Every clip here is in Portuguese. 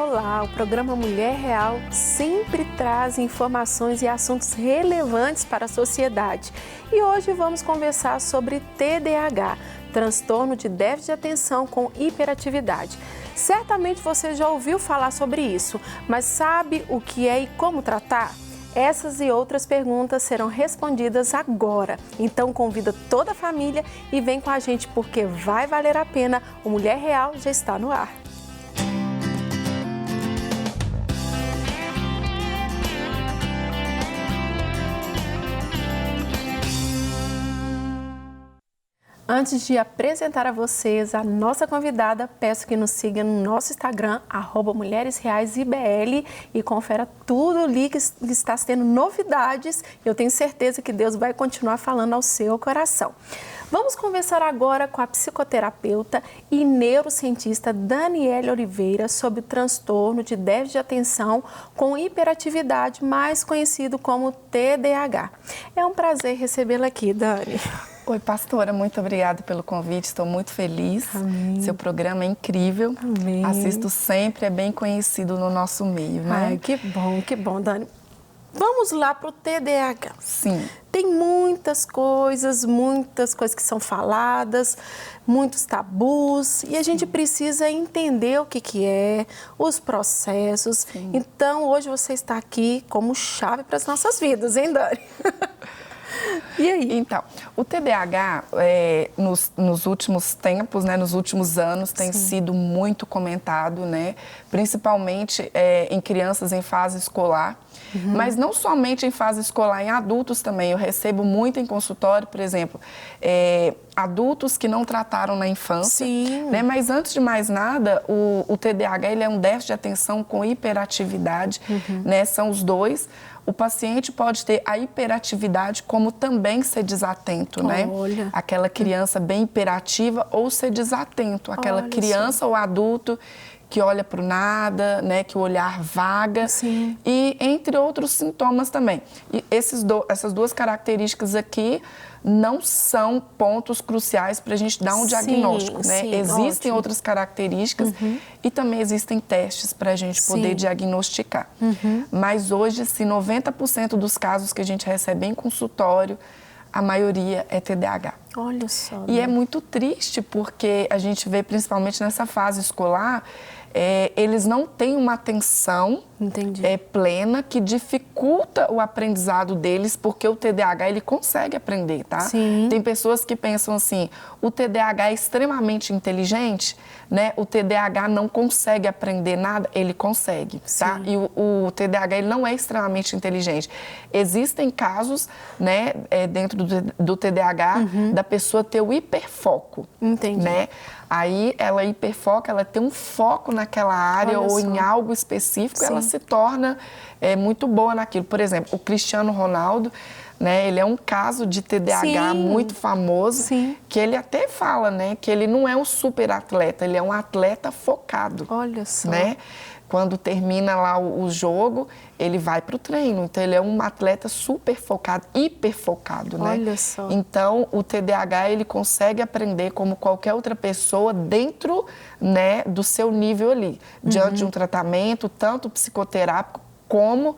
Olá, o programa Mulher Real sempre traz informações e assuntos relevantes para a sociedade. E hoje vamos conversar sobre TDAH, transtorno de déficit de atenção com hiperatividade. Certamente você já ouviu falar sobre isso, mas sabe o que é e como tratar? Essas e outras perguntas serão respondidas agora. Então convida toda a família e vem com a gente porque vai valer a pena. O Mulher Real já está no ar. Antes de apresentar a vocês a nossa convidada, peço que nos siga no nosso Instagram, @mulheresreaisibl, e confere tudo ali que está tendo novidades. Eu tenho certeza que Deus vai continuar falando ao seu coração. Vamos conversar agora com a psicoterapeuta e neurocientista Daniele Oliveira sobre o transtorno de déficit de atenção com hiperatividade, mais conhecido como TDAH. É um prazer recebê-la aqui, Dani. Oi, pastora, muito obrigada pelo convite, estou muito feliz. Amém. Seu programa é incrível. Amém. Assisto sempre, é bem conhecido no nosso meio, né? Ai, que bom, Dani. Vamos lá para o TDAH. Sim. Tem muitas coisas que são faladas, muitos tabus, e a gente precisa entender o que é, os processos. Sim. Então, hoje você está aqui como chave para as nossas vidas, hein, Dani? E aí? Então, o TDAH, nos últimos tempos, né, nos últimos anos, tem sido muito comentado, né, principalmente em crianças em fase escolar, mas não somente em fase escolar, em adultos também. Eu recebo muito em consultório, por exemplo, adultos que não trataram na infância, né, mas antes de mais nada, o TDAH ele é um déficit de atenção com hiperatividade, né, são os dois. O paciente pode ter a hiperatividade como também ser desatento, né? Olha. Aquela criança bem hiperativa ou ser desatento, aquela criança ou adulto que olha para o nada, né? Que o olhar vaga. Sim. E entre outros sintomas também. E essas duas características aqui não são pontos cruciais para a gente dar um diagnóstico, né? Existem outras características e também existem testes para a gente poder diagnosticar. Mas hoje, assim, 90% dos casos que a gente recebe em consultório, a maioria é TDAH. Olha só. E é muito triste porque a gente vê, principalmente nessa fase escolar, eles não têm uma atenção plena que dificulta o aprendizado deles, porque o TDAH ele consegue aprender, tá? Sim. Tem pessoas que pensam assim, o TDAH é extremamente inteligente, né? O TDAH não consegue aprender nada, ele consegue, tá? E o TDAH ele não é extremamente inteligente. Existem casos, né, dentro do TDAH, da pessoa ter o hiperfoco, né? Aí ela hiperfoca, ela tem um foco naquela área ou em algo específico, ela se torna muito boa naquilo. Por exemplo, o Cristiano Ronaldo, né, ele é um caso de TDAH muito famoso, que ele até fala, né, que ele não é um super atleta, ele é um atleta focado. Olha só. Né? Quando termina lá o jogo, ele vai para o treino. Então, ele é um atleta super focado, hiper focado, né? Olha só. Então, o TDAH, ele consegue aprender como qualquer outra pessoa dentro, né, do seu nível ali. Diante de um tratamento, tanto psicoterápico como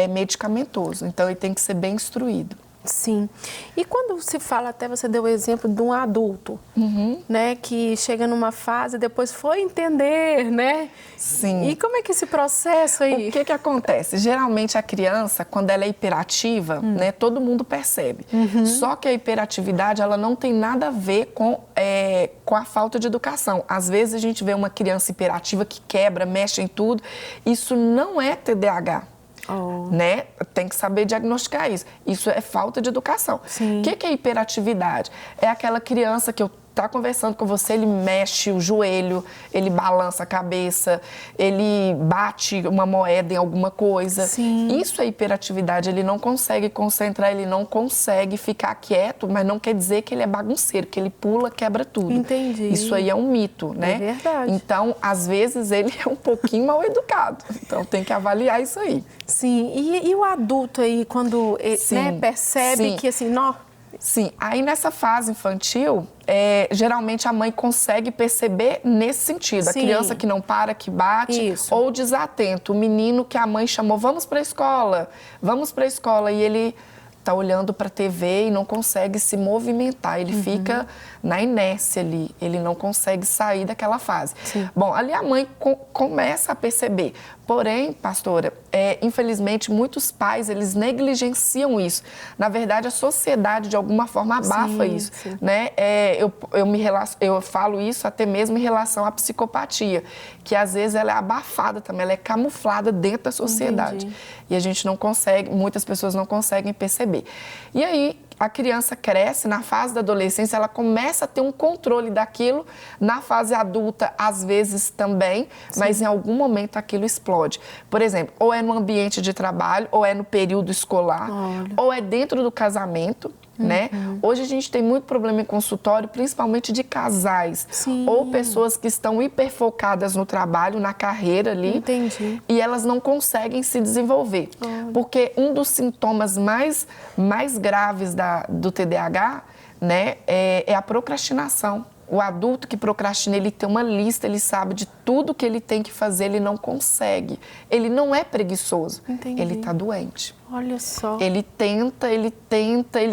medicamentoso. Então, ele tem que ser bem instruído. Sim. E quando se fala, até você deu o exemplo de um adulto, né, que chega numa fase, depois foi entender, né? Sim. E como é que esse processo aí? O que acontece? Geralmente a criança, quando ela é hiperativa, né, todo mundo percebe. Só que a hiperatividade, ela não tem nada a ver com a falta de educação. Às vezes a gente vê uma criança hiperativa que quebra, mexe em tudo. Isso não é TDAH. Né? Tem que saber diagnosticar isso. Isso é falta de educação. O que é hiperatividade? É aquela criança que tá conversando com você, ele mexe o joelho, ele balança a cabeça, ele bate uma moeda em alguma coisa. Isso é hiperatividade, ele não consegue concentrar, ele não consegue ficar quieto, mas não quer dizer que ele é bagunceiro, que ele pula, quebra tudo. Entendi. Isso aí é um mito, né? É verdade. Então, às vezes, ele é um pouquinho mal educado. Então, tem que avaliar isso aí. Sim, e o adulto aí, quando né, percebe que assim, não, Sim, aí nessa fase infantil, geralmente a mãe consegue perceber nesse sentido. Sim. A criança que não para, que bate, Isso. ou desatento. O menino que a mãe chamou, vamos para a escola, e ele está olhando para a TV e não consegue se movimentar. Ele fica na inércia ali, ele não consegue sair daquela fase. Sim. Bom, ali a mãe começa a perceber. Porém, pastora, infelizmente, muitos pais, eles negligenciam isso. Na verdade, a sociedade, de alguma forma, abafa isso. Sim. Né? Eu falo isso até mesmo em relação à psicopatia, que às vezes ela é abafada também, ela é camuflada dentro da sociedade. Entendi. E a gente não consegue, muitas pessoas não conseguem perceber. E aí, a criança cresce, na fase da adolescência, ela começa a ter um controle daquilo, na fase adulta, às vezes também, mas em algum momento aquilo explode. Por exemplo, ou é no ambiente de trabalho, ou é no período escolar, ou é dentro do casamento, né? Hoje a gente tem muito problema em consultório, principalmente de casais, ou pessoas que estão hiperfocadas no trabalho, na carreira ali, e elas não conseguem se desenvolver. Porque um dos sintomas mais graves do TDAH, né, é a procrastinação. O adulto que procrastina, ele tem uma lista, ele sabe de tudo que ele tem que fazer, ele não consegue. Ele não é preguiçoso, ele está doente. Olha só. Ele tenta, ele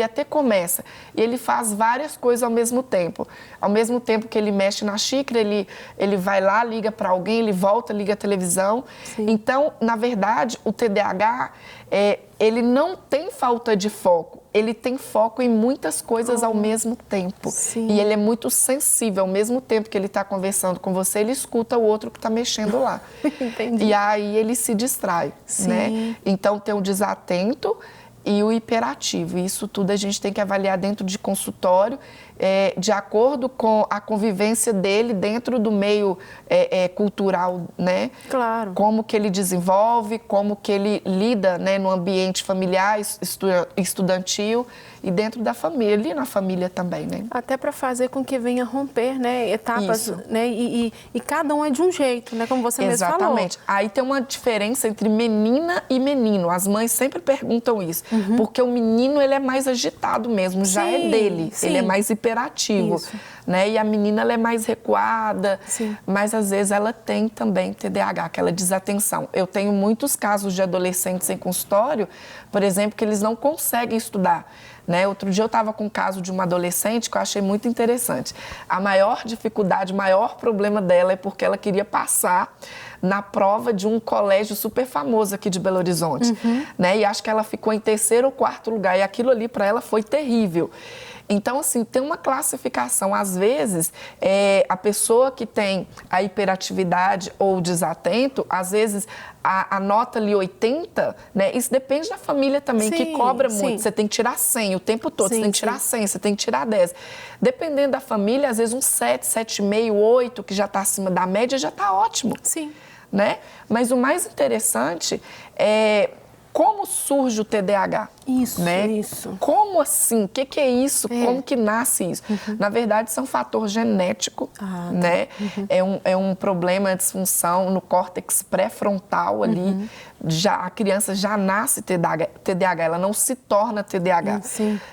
até começa. E ele faz várias coisas ao mesmo tempo. Ao mesmo tempo que ele mexe na xícara, ele vai lá, liga para alguém, ele volta, liga a televisão. Então, na verdade, o TDAH, ele não tem falta de foco. Ele tem foco em muitas coisas ao mesmo tempo. E ele é muito sensível. Ao mesmo tempo que ele está conversando com você, ele escuta o outro que está mexendo lá. E aí ele se distrai, né? Então tem o desatento e o hiperativo. Isso tudo a gente tem que avaliar dentro de consultório, de acordo com a convivência dele dentro do meio cultural, né? Claro. Como que ele desenvolve, como que ele lida, né, no ambiente familiar, estudantil e dentro da família, ali na família também, né? Até para fazer com que venha romper, né, etapas, né, e cada um é de um jeito, né, como você mesmo falou. Exatamente. Aí tem uma diferença entre menina e menino. As mães sempre perguntam isso, porque o menino, ele é mais agitado mesmo, já é dele, ele é mais hiperativo, né? E a menina, ela é mais recuada, mas às vezes ela tem também TDAH, aquela desatenção. Eu tenho muitos casos de adolescentes em consultório, por exemplo, que eles não conseguem estudar, né? Outro dia eu estava com um caso de uma adolescente que eu achei muito interessante. A maior dificuldade, o maior problema dela é porque ela queria passar na prova de um colégio super famoso aqui de Belo Horizonte, né? E acho que ela ficou em 3º ou 4º lugar, e aquilo ali para ela foi terrível. Então, assim, tem uma classificação. Às vezes, a pessoa que tem a hiperatividade ou desatento, às vezes a nota ali 80, né? Isso depende da família também, que cobra muito. Você tem que tirar 100 o tempo todo, você tem que tirar 100, você tem que tirar 10. Dependendo da família, às vezes um 7, 7,5, 8, que já está acima da média, já está ótimo. Né? Mas o mais interessante é como surge o TDAH. Isso. Como assim? O que é isso? Como que nasce isso? Na verdade, isso é um fator genético, né? É um problema, de disfunção no córtex pré-frontal ali. A criança já nasce TDAH, ela não se torna TDAH.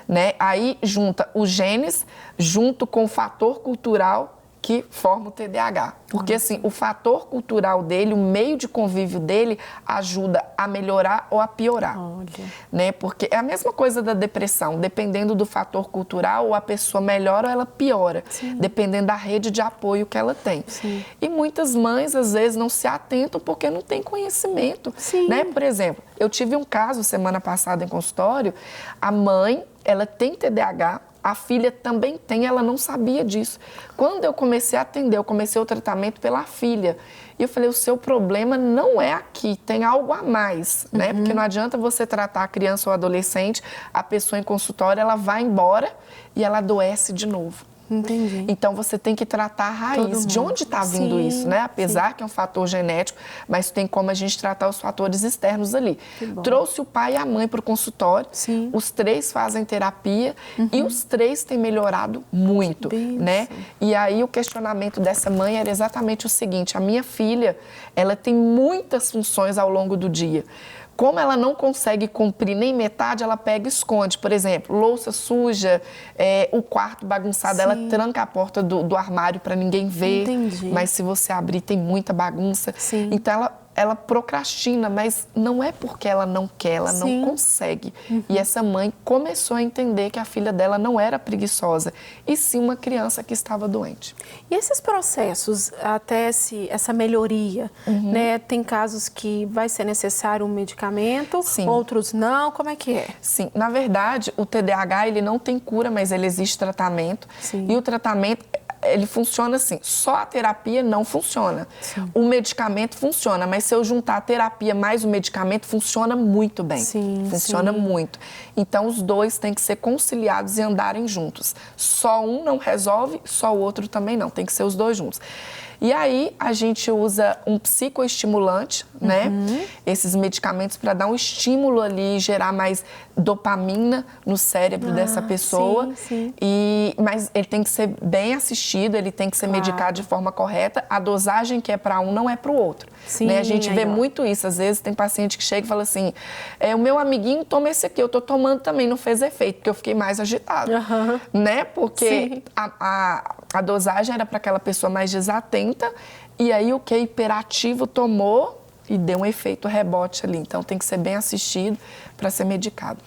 Né? Aí junta os genes, junto com o fator cultural, que forma o TDAH. Porque, assim, o fator cultural dele, o meio de convívio dele, ajuda a melhorar ou a piorar. Né? Porque é a mesma coisa da depressão. Dependendo do fator cultural, ou a pessoa melhora ou ela piora. Dependendo da rede de apoio que ela tem. E muitas mães, às vezes, não se atentam porque não têm conhecimento. Né? Por exemplo, eu tive um caso semana passada em consultório, a mãe, ela tem TDAH, a filha também tem, ela não sabia disso. Quando eu comecei a atender, eu comecei o tratamento pela filha. E eu falei, o seu problema não é aqui, tem algo a mais, né? Porque não adianta você tratar a criança ou adolescente, a pessoa em consultório, ela vai embora e ela adoece de novo. Então, você tem que tratar a raiz. De onde está vindo isso, né? Apesar que é um fator genético, mas tem como a gente tratar os fatores externos ali. Trouxe o pai e a mãe para o consultório. Os 3 fazem terapia e os 3 têm melhorado muito, né? E aí, o questionamento dessa mãe era exatamente o seguinte: a minha filha, ela tem muitas funções ao longo do dia. como ela não consegue cumprir nem metade, ela pega e esconde. Por exemplo, louça suja, o quarto bagunçado, Sim. ela tranca a porta do armário para ninguém ver. Entendi. Mas se você abrir, tem muita bagunça. Sim. Então, ela procrastina, mas não é porque ela não quer, ela não consegue. E essa mãe começou a entender que a filha dela não era preguiçosa, e sim uma criança que estava doente. E esses processos, até essa melhoria, né? Tem casos que vai ser necessário um medicamento, Sim. outros não, como é que é? Sim, na verdade, o TDAH, ele não tem cura, mas ele existe tratamento. Sim. E o tratamento, ele funciona assim, só a terapia não funciona. Sim. O medicamento funciona, mas se eu juntar a terapia mais o medicamento, funciona muito bem. Sim, funciona muito. Então, os dois têm que ser conciliados e andarem juntos. Só um não resolve, só o outro também não. Tem que ser os dois juntos. E aí, a gente usa um psicoestimulante, né? Esses medicamentos para dar um estímulo ali, gerar mais dopamina no cérebro dessa pessoa. Sim, sim. Mas ele tem que ser bem assistido, ele tem que ser medicado de forma correta. A dosagem que é para um não é para o outro. Sim, né? A gente vê ó. muito isso. Às vezes tem paciente que chega e fala assim, o meu amiguinho toma esse aqui, eu tô tomando também, não fez efeito, porque eu fiquei mais agitada. Né? Porque a dosagem era para aquela pessoa mais desatenta, e aí o que é hiperativo tomou e deu um efeito rebote ali. Então tem que ser bem assistido para ser medicado.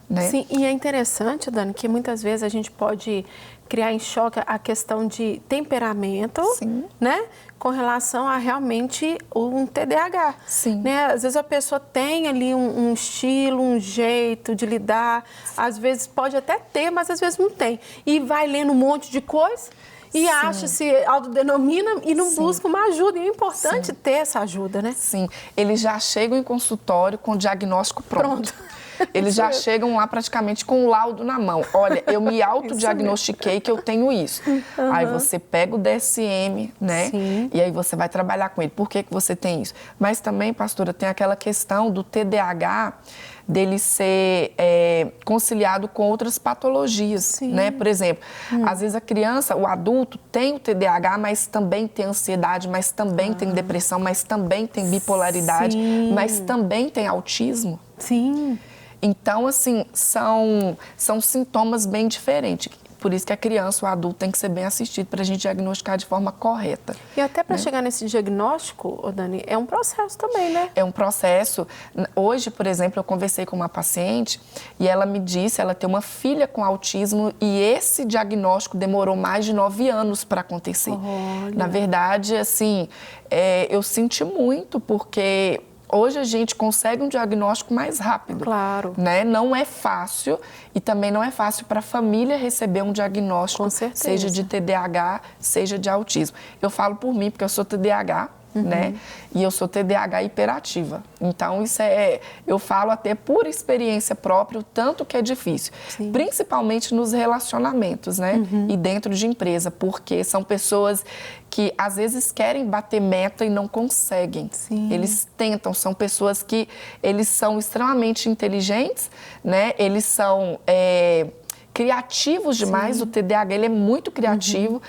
Né? Sim, e é interessante, Dani, que muitas vezes a gente pode criar em choque a questão de temperamento, Sim. né? Com relação a realmente um TDAH. Sim. Né? Às vezes a pessoa tem ali um estilo, um jeito de lidar, às vezes pode até ter, mas às vezes não tem. E vai lendo um monte de coisa e acha, se autodenomina e não busca uma ajuda. E é importante ter essa ajuda, né? Sim, eles já chegam em consultório com o diagnóstico pronto. Eles já chegam lá praticamente com o laudo na mão. Olha, eu me autodiagnostiquei que eu tenho isso. Aí você pega o DSM, né? Sim. E aí você vai trabalhar com ele. Por que você tem isso? Mas também, pastora, tem aquela questão do TDAH, dele ser conciliado com outras patologias, Sim. né? Por exemplo, às vezes a criança, o adulto tem o TDAH, mas também tem ansiedade, mas também tem depressão, mas também tem bipolaridade, Sim. mas também tem autismo. Sim. Então, assim, são sintomas bem diferentes. Por isso que a criança, o adulto, tem que ser bem assistido para a gente diagnosticar de forma correta. E até para chegar nesse diagnóstico, Dani, é um processo também, né? É um processo. Hoje, por exemplo, eu conversei com uma paciente e ela me disse, ela tem uma filha com autismo e esse diagnóstico demorou mais de 9 anos para acontecer. Olha. Na verdade, assim, eu senti muito porque hoje a gente consegue um diagnóstico mais rápido. Claro. Né? Não é fácil e também não é fácil para a família receber um diagnóstico, Com certeza. seja de TDAH, seja de autismo. Eu falo por mim, porque eu sou TDAH, né? E eu sou TDAH hiperativa. Então, isso eu falo até por experiência própria, o tanto que é difícil. Sim. Principalmente nos relacionamentos, né? E dentro de empresa, porque são pessoas que às vezes querem bater meta e não conseguem. Sim. Eles tentam, são pessoas que eles são extremamente inteligentes, né? Eles são criativos demais. Sim. O TDAH, ele é muito criativo.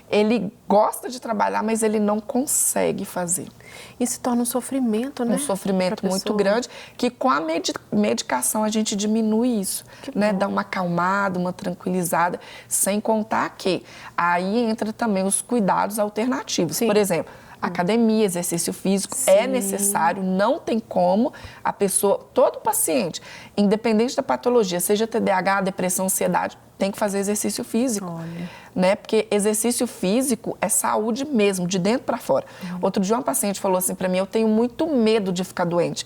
Ele gosta de trabalhar, mas ele não consegue fazer. E se torna um sofrimento, né? Um sofrimento pra muito pessoa. grande, que com a medicação a gente diminui isso, né? Dá uma acalmada, uma tranquilizada, sem contar que aí entra também os cuidados alternativos. Sim. Por exemplo, academia, exercício físico é necessário, não tem como a pessoa, todo paciente, independente da patologia, seja TDAH, depressão, ansiedade, tem que fazer exercício físico. Olha. Né? Porque exercício físico é saúde mesmo, de dentro para fora. Outro dia uma paciente falou assim para mim, eu tenho muito medo de ficar doente.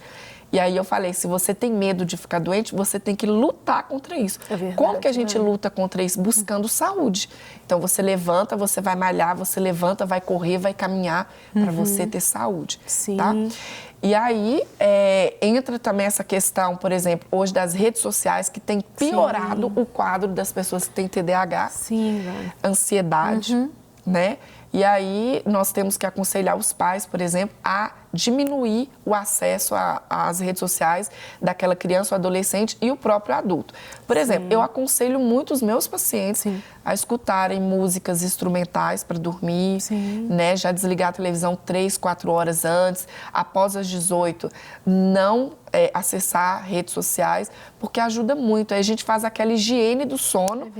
E aí eu falei, se você tem medo de ficar doente, você tem que lutar contra isso. É verdade, Como que a gente luta contra isso? Buscando saúde. Então você levanta, você vai malhar, você levanta, vai correr, vai caminhar para você ter saúde. Sim. Tá? E aí entra também essa questão, por exemplo, hoje das redes sociais, que tem piorado o quadro das pessoas que têm TDAH, Sim, velho. ansiedade, né? E aí nós temos que aconselhar os pais, por exemplo, a diminuir o acesso às redes sociais daquela criança ou adolescente e o próprio adulto. Por exemplo, eu aconselho muito os meus pacientes a escutarem músicas instrumentais para dormir, né? Já desligar a televisão 3, 4 horas antes, após as 18, não acessar redes sociais, porque ajuda muito. Aí a gente faz aquela higiene do sono,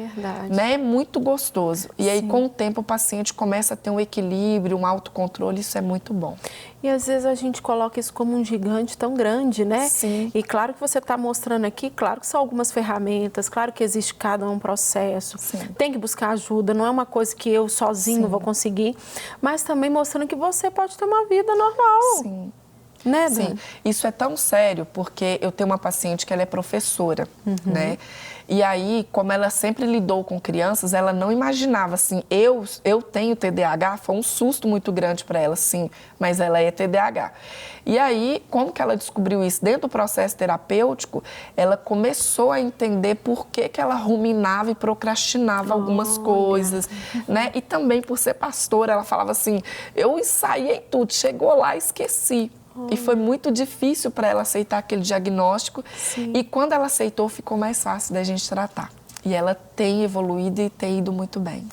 né? É muito gostoso. E aí, com o tempo, o paciente começa a ter um equilíbrio, um autocontrole, isso é muito bom. E às vezes a gente coloca isso como um gigante tão grande, né? Sim. E claro que você está mostrando aqui, claro que são algumas ferramentas, claro que existe cada um processo. Tem que buscar ajuda, não é uma coisa que eu sozinho vou conseguir, mas também mostrando que você pode ter uma vida normal. Sim. Né, Sim, isso é tão sério porque eu tenho uma paciente que ela é professora, né? E aí, como ela sempre lidou com crianças, ela não imaginava assim, eu tenho TDAH, foi um susto muito grande para ela, sim, mas ela é TDAH. E aí, como que ela descobriu isso? Dentro do processo terapêutico, ela começou a entender por que ela ruminava e procrastinava algumas coisas, né? E também por ser pastora, ela falava assim, eu ensaiei tudo, chegou lá e esqueci. E foi muito difícil para ela aceitar aquele diagnóstico. E quando ela aceitou, ficou mais fácil da gente tratar. E ela tem evoluído e tem ido muito bem.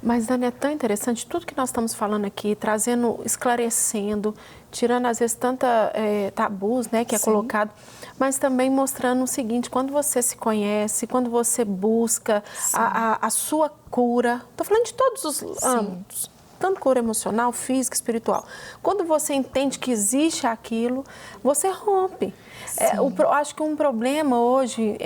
Mas, Dani, é tão interessante tudo que nós estamos falando aqui, trazendo, esclarecendo, tirando às vezes tanta tabus, né, que é colocado, mas também mostrando o seguinte, quando você se conhece, quando você busca a sua cura, estou falando de todos os âmbitos, tanto cura emocional, física, espiritual. Quando você entende que existe aquilo, você rompe. Acho que um problema hoje,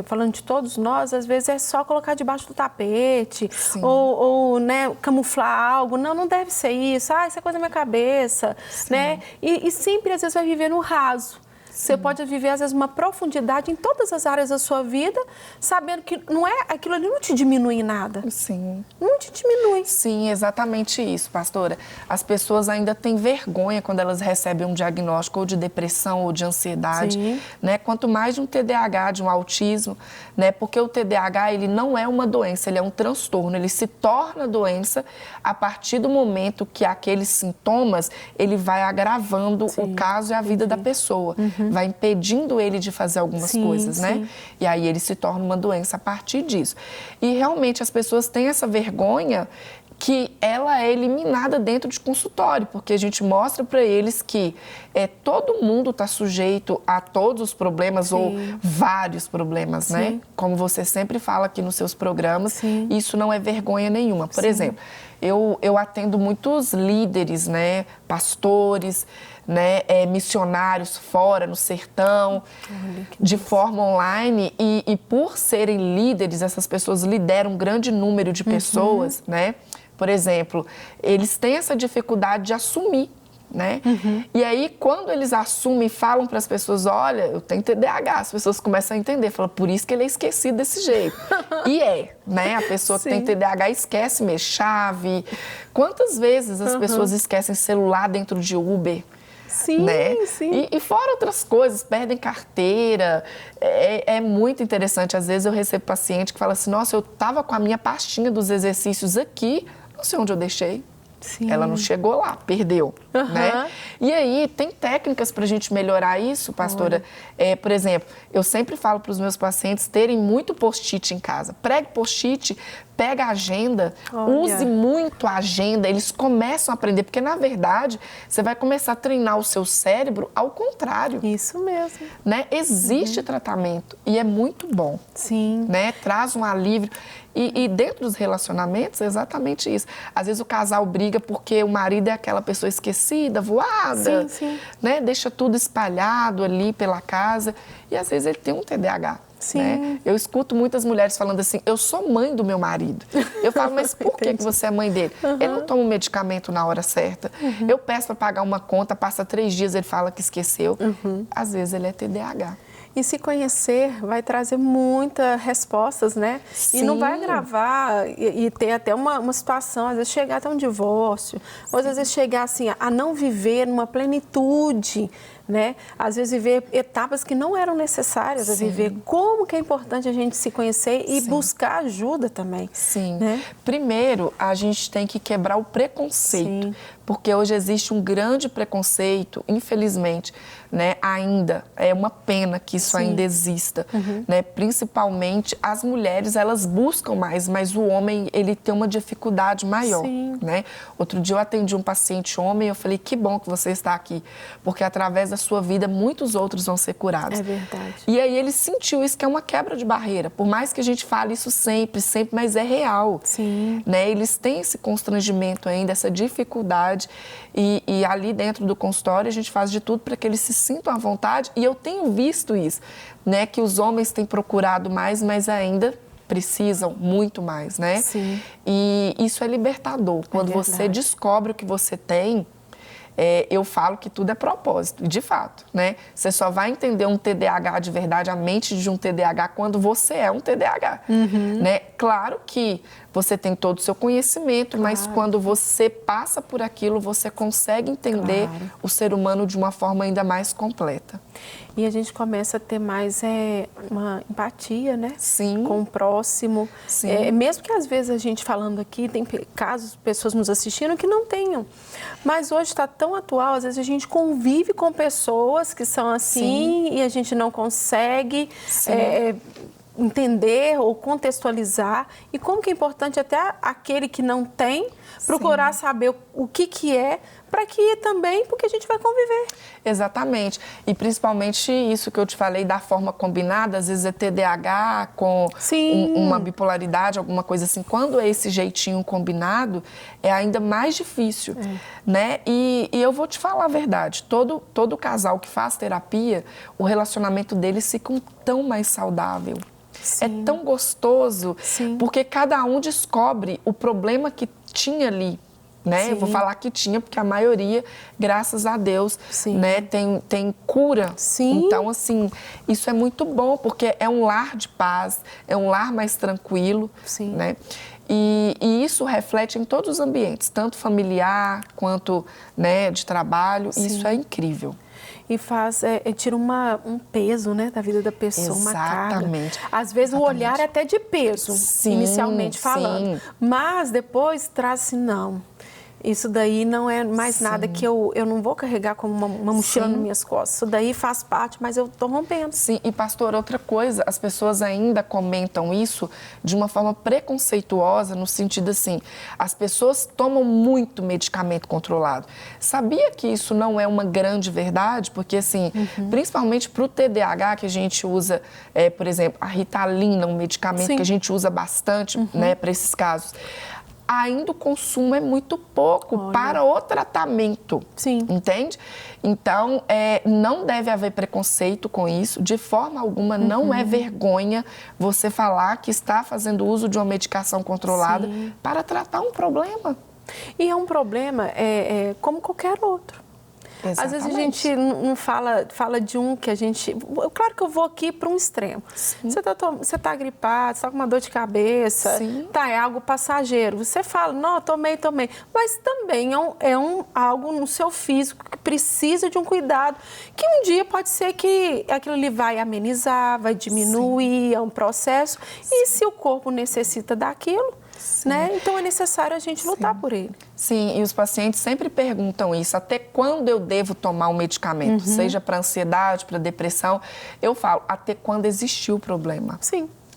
falando de todos nós, às vezes é só colocar debaixo do tapete ou né, camuflar algo. Não deve ser isso. Isso é coisa da minha cabeça. Né? E sempre, às vezes, vai viver no raso. Você pode viver, às vezes, uma profundidade em todas as áreas da sua vida, sabendo que não é, aquilo ali não te diminui em nada. Sim. Não te diminui. Sim, exatamente isso, pastora. As pessoas ainda têm vergonha quando elas recebem um diagnóstico ou de depressão ou de ansiedade, né? Quanto mais de um TDAH, de um autismo, né? Porque o TDAH, ele não é uma doença, ele é um transtorno. Ele se torna doença a partir do momento que aqueles sintomas, ele vai agravando o caso e a vida da pessoa. Vai impedindo ele de fazer algumas coisas, né? E aí ele se torna uma doença a partir disso. E realmente as pessoas têm essa vergonha que ela é eliminada dentro de consultório, porque a gente mostra para eles que todo mundo está sujeito a todos os problemas ou vários problemas, né? Como você sempre fala aqui nos seus programas, isso não é vergonha nenhuma. Por exemplo, eu atendo muitos líderes, né? Pastores, né, missionários fora, no sertão, de forma online, e por serem líderes, essas pessoas lideram um grande número de pessoas, né? Por exemplo, eles têm essa dificuldade de assumir, né? E aí, quando eles assumem e falam para as pessoas, olha, eu tenho TDAH, as pessoas começam a entender, falam, por isso que ele é esquecido desse jeito. E né? A pessoa que tem TDAH esquece mesmo, chave. Quantas vezes as pessoas esquecem celular dentro de Uber? Né? E fora outras coisas, perdem carteira, é muito interessante. Às vezes eu recebo paciente que fala assim, nossa, eu estava com a minha pastinha dos exercícios aqui, não sei onde eu deixei. Ela não chegou lá, perdeu, né? E aí, tem técnicas para a gente melhorar isso, pastora? Por exemplo, eu sempre falo para os meus pacientes terem muito post-it em casa. Pregue post-it, pega a agenda, use muito a agenda, eles começam a aprender, porque na verdade, você vai começar a treinar o seu cérebro ao contrário. Isso mesmo. Né? Existe tratamento e é muito bom. Né? Traz um alívio. E dentro dos relacionamentos, é exatamente isso. Às vezes o casal briga porque o marido é aquela pessoa esquecida, voada, né? Deixa tudo espalhado ali pela casa. E às vezes ele tem um TDAH. Né? Eu escuto muitas mulheres falando assim, eu sou mãe do meu marido. Eu falo, mas por que você é mãe dele? Ele não toma um medicamento na hora certa. Eu peço para pagar uma conta, passa 3 dias, ele fala que esqueceu. Às vezes ele é TDAH. E se conhecer vai trazer muitas respostas, né? E não vai agravar e ter até uma situação, às vezes chegar até um divórcio, ou às vezes chegar assim, a não viver numa plenitude, né? Às vezes viver etapas que não eram necessárias a viver. Como que é importante a gente se conhecer e buscar ajuda também. Né? Primeiro, a gente tem que quebrar o preconceito. porque hoje existe um grande preconceito, infelizmente, né? Ainda é uma pena que isso ainda exista, né? Principalmente as mulheres, elas buscam mais, mas o homem, ele tem uma dificuldade maior, né? Outro dia eu atendi um paciente homem e eu falei, que bom que você está aqui, porque através da sua vida muitos outros vão ser curados. É verdade. E aí ele sentiu isso, que é uma quebra de barreira, por mais que a gente fale isso sempre, mas é real. Sim. Né? Eles têm esse constrangimento ainda, essa dificuldade, e ali dentro do consultório a gente faz de tudo para que eles se sintam à vontade, e eu tenho visto isso, né? Que os homens têm procurado mais, mas ainda precisam muito mais, né? Sim. E isso é libertador. Quando você descobre o que você tem, eu falo que tudo é propósito, de fato, né? Você só vai entender um TDAH de verdade, a mente de um TDAH, quando você é um TDAH, né? Claro que você tem todo o seu conhecimento, mas quando você passa por aquilo, você consegue entender o ser humano de uma forma ainda mais completa. E a gente começa a ter mais uma empatia, né? Sim. Com o próximo. Sim. Mesmo que às vezes a gente falando aqui, tem casos, pessoas nos assistindo que não tenham. Mas hoje está tão atual, às vezes a gente convive com pessoas que são assim e a gente não consegue entender ou contextualizar. E como que é importante até aquele que não tem procurar saber o que é, para que também, porque a gente vai conviver. Exatamente. E principalmente isso que eu te falei da forma combinada, às vezes é TDAH com uma bipolaridade, alguma coisa assim. Quando é esse jeitinho combinado, é ainda mais difícil, né? E eu vou te falar a verdade, todo casal que faz terapia, o relacionamento deles fica tão mais saudável. É tão gostoso, porque cada um descobre o problema que tinha ali, né? Eu vou falar que tinha, porque a maioria, graças a Deus, né, tem cura. Então, assim, isso é muito bom, porque é um lar de paz, é um lar mais tranquilo, né? E isso reflete em todos os ambientes, tanto familiar quanto, né, de trabalho. Isso é incrível. E tira um peso, né, da vida da pessoa, uma carga. Às vezes o olhar é até de peso, inicialmente falando. Mas depois traz assim, não, isso daí não é mais nada que eu não vou carregar como uma mochila nas minhas costas. Isso daí faz parte, mas eu estou rompendo. Sim, e pastor, outra coisa, as pessoas ainda comentam isso de uma forma preconceituosa, no sentido assim, as pessoas tomam muito medicamento controlado. Sabia que isso não é uma grande verdade? Porque assim, principalmente para o TDAH, que a gente usa, por exemplo, a Ritalina, um medicamento que a gente usa bastante, né, para esses casos. Ainda o consumo é muito pouco para o tratamento, entende? Então, não deve haver preconceito com isso, de forma alguma, não é vergonha você falar que está fazendo uso de uma medicação controlada para tratar um problema. E é um problema como qualquer outro. Exatamente. Às vezes a gente não fala de um que a gente... Claro que eu vou aqui para um extremo. Você tá gripado, você está com uma dor de cabeça, é algo passageiro. Você fala, não, tomei. Mas também algo no seu físico que precisa de um cuidado, que um dia pode ser que aquilo ali vai amenizar, vai diminuir, é um processo. E se o corpo necessita daquilo, né? Então é necessário a gente lutar por ele. Sim, e os pacientes sempre perguntam isso, até quando eu devo tomar um medicamento, seja para ansiedade, para depressão. Eu falo, até quando existiu o problema.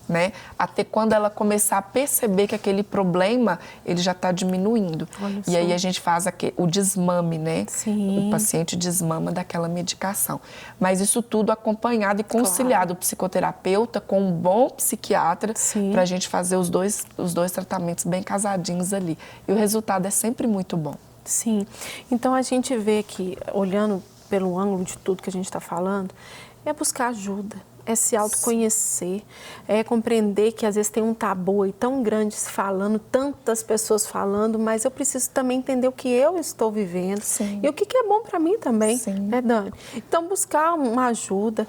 Né? Até quando ela começar a perceber que aquele problema ele já está diminuindo. E aí a gente faz o desmame, né? O paciente desmama daquela medicação. Mas isso tudo acompanhado e conciliado, o psicoterapeuta com um bom psiquiatra, para a gente fazer os dois tratamentos bem casadinhos ali. E o resultado é sempre muito bom. Sim. Então a gente vê que, olhando pelo ângulo de tudo que a gente está falando, é buscar ajuda. É se autoconhecer, é compreender que às vezes tem um tabu aí tão grande se falando, tantas pessoas falando, mas eu preciso também entender o que eu estou vivendo e o que é bom para mim também, né, Dani? Então, buscar uma ajuda,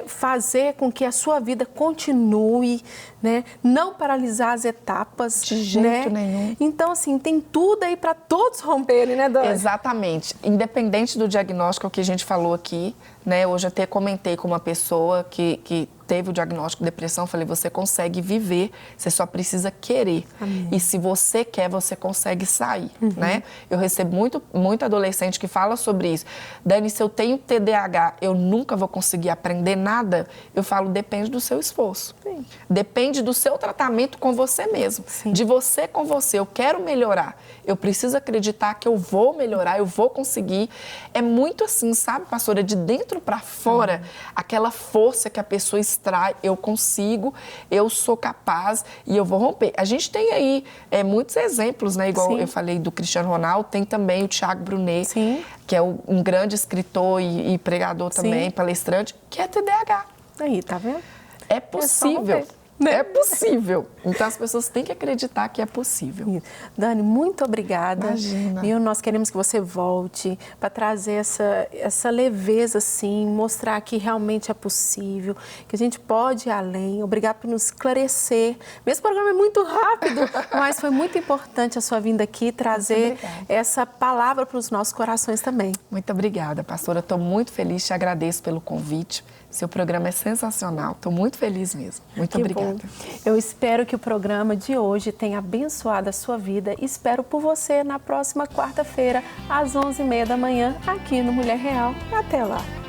fazer com que a sua vida continue, né? Não paralisar as etapas. De jeito nenhum. Então, assim, tem tudo aí para todos romperem, né, Dani? Exatamente. Independente do diagnóstico que a gente falou aqui, né? Hoje até comentei com uma pessoa que teve o diagnóstico de depressão, eu falei, você consegue viver, você só precisa querer. Amém. E se você quer, você consegue sair, né? Eu recebo muito adolescente que fala sobre isso. Dani, se eu tenho TDAH, eu nunca vou conseguir aprender nada? Eu falo, depende do seu esforço. Sim. Depende do seu tratamento com você mesmo. Sim. De você com você. Eu quero melhorar. Eu preciso acreditar que eu vou melhorar, eu vou conseguir. É muito assim, sabe, pastora? De dentro para fora, aquela força que a pessoa extrai, eu consigo, eu sou capaz e eu vou romper. A gente tem aí muitos exemplos, né? Igual Sim. eu falei do Cristiano Ronaldo, tem também o Thiago Brunet, Sim. que é um grande escritor e pregador também, Sim. palestrante, que é TDAH. Aí, tá vendo? É possível. romper, né? É possível. Então as pessoas têm que acreditar que é possível. Dani, muito obrigada. Imagina. E nós queremos que você volte para trazer essa leveza, assim, mostrar que realmente é possível, que a gente pode ir além. Obrigada por nos esclarecer. Mesmo programa é muito rápido, mas foi muito importante a sua vinda aqui trazer essa palavra para os nossos corações também. Muito obrigada, pastora. Estou muito feliz, te agradeço pelo convite. Seu programa é sensacional. Estou muito feliz mesmo. Muito obrigada. Bom. Eu espero que o programa de hoje tenha abençoado a sua vida. Espero por você na próxima quarta-feira, às 11h30 da manhã, aqui no Mulher Real. Até lá!